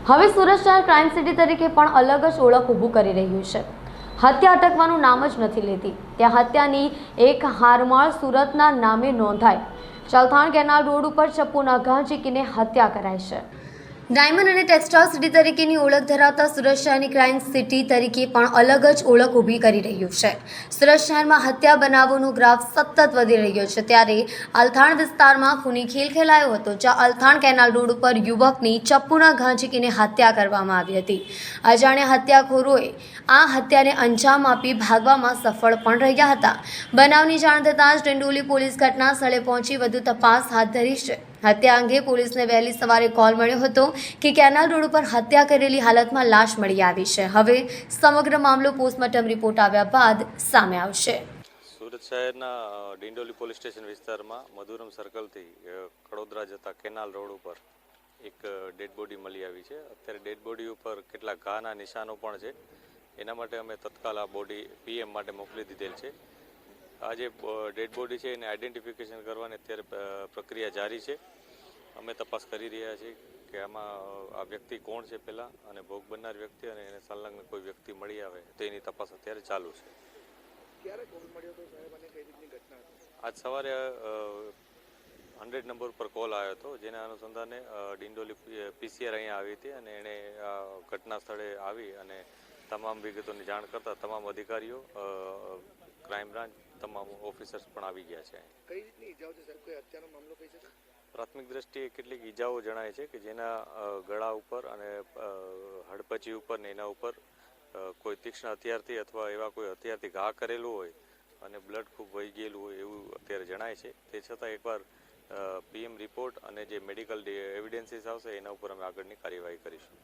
હવે સુરત શહેર crime city તરીકે પણ અલગ જ ઓળખ ઊભું કરી રહ્યું છે। હત્યા અટકવાનું નામ જ નથી લેતી। ત્યાં હત્યાની એક હારમાળ સુરતના નામે નોંધાય। ચલથાણ કેનાલ રોડ ઉપર ચપ્પુના ઘા ઝીકીને હત્યા કરાઈ છે। ડાયમંડ અને ટેક્સટાઇલ સિટી તરીકેની ઓળખ ધરાવતા સુરત શહેરની ક્રાઇમ સિટી તરીકે પણ અલગ જ ઓળખ ઊભી કરી રહ્યું છે। સુરત શહેરમાં હત્યા બનાવોનો ગ્રાફ સતત વધી રહ્યો છે। ત્યારે અલથાણ વિસ્તારમાં ખૂની ખેલ ખેલાયો હતો, જ્યાં અલથાણ કેનાલ રોડ ઉપર યુવકની ચપ્પુના ઘા ઝીકીને હત્યા કરવામાં આવી હતી। અજાણ્યા હત્યાખોરોએ આ હત્યાને અંજામ આપી ભાગવામાં સફળ પણ રહ્યા હતા। બનાવની જાણ થતાં જ ડિંડોલી પોલીસ ઘટના સ્થળે પહોંચી વધુ તપાસ હાથ ધરી છે। હત્યા અંગે પોલીસને વહેલી સવારે કોલ મળ્યો હતો કે કેનાલ રોડ ઉપર હત્યા કરેલી હાલતમાં લાશ મળી આવી છે। હવે સમગ્ર મામલો પોસ્ટમોર્ટમ રિપોર્ટ આવ્યા બાદ સામે આવશે। સુરત શહેરના ડિંડોલી પોલીસ સ્ટેશન વિસ્તારમાં મધુરમ સર્કલથી કડોદરા જતા કેનાલ રોડ ઉપર એક ડેડ બોડી મળી આવી છે। અત્યારે ડેડ બોડી ઉપર કેટલાક ઘાના નિશાનો પણ છે। એના માટે અમે તત્કાલ આ બોડી પીએમ માટે મોકલી દીધેલ છે। આ જે ડેડ બોડી છે એને આઈડેન્ટિફિકેશન કરવાની અત્યારે પ્રક્રિયા જારી છે। અમે તપાસ કરી રહ્યા છીએ કે આમાં આ વ્યક્તિ કોણ છે પહેલાં, અને ભોગ બનનાર વ્યક્તિ અને એને સંલગ્ન કોઈ વ્યક્તિ મળી આવે તો એની તપાસ અત્યારે ચાલુ છે। ક્યારે કોલ મળ્યો હતો સાહેબ અને કઈ રીતની ઘટના હતી? આજ સવારે 100 નંબર ઉપર કોલ આવ્યો હતો, જેના અનુસંધાને ડિંડોલી પીસીઆર અહીંયા આવી હતી અને એણે ઘટના સ્થળે આવી અને તમામ વિગતોની જાણ કરતાં તમામ અધિકારીઓ, ક્રાઇમ બ્રાન્ચ, તમામ ઓફિસર્સ પણ આવી ગયા છે। કઈ રીતની ઈજાઓ છે સાહેબ? કોઈ હત્યાનો મામલો કહી શકે? પ્રાથમિક દ્રષ્ટિએ કેટલીક ઈજાઓ જણાય છે કે જેના ગળા ઉપર અને હડપચી ઉપર ને એના ઉપર કોઈ તીક્ષ્ણ હથિયારથી અથવા એવા કોઈ હથિયારથી ઘા કરેલું હોય અને બ્લડ ખૂબ વહી ગયેલું હોય એવું અત્યારે જણાય છે। તે છતાં એકવાર પીએમ રિપોર્ટ અને જે મેડિકલ એવિડન્સીસ આવશે એના ઉપર અમે આગળની કાર્યવાહી કરીશું।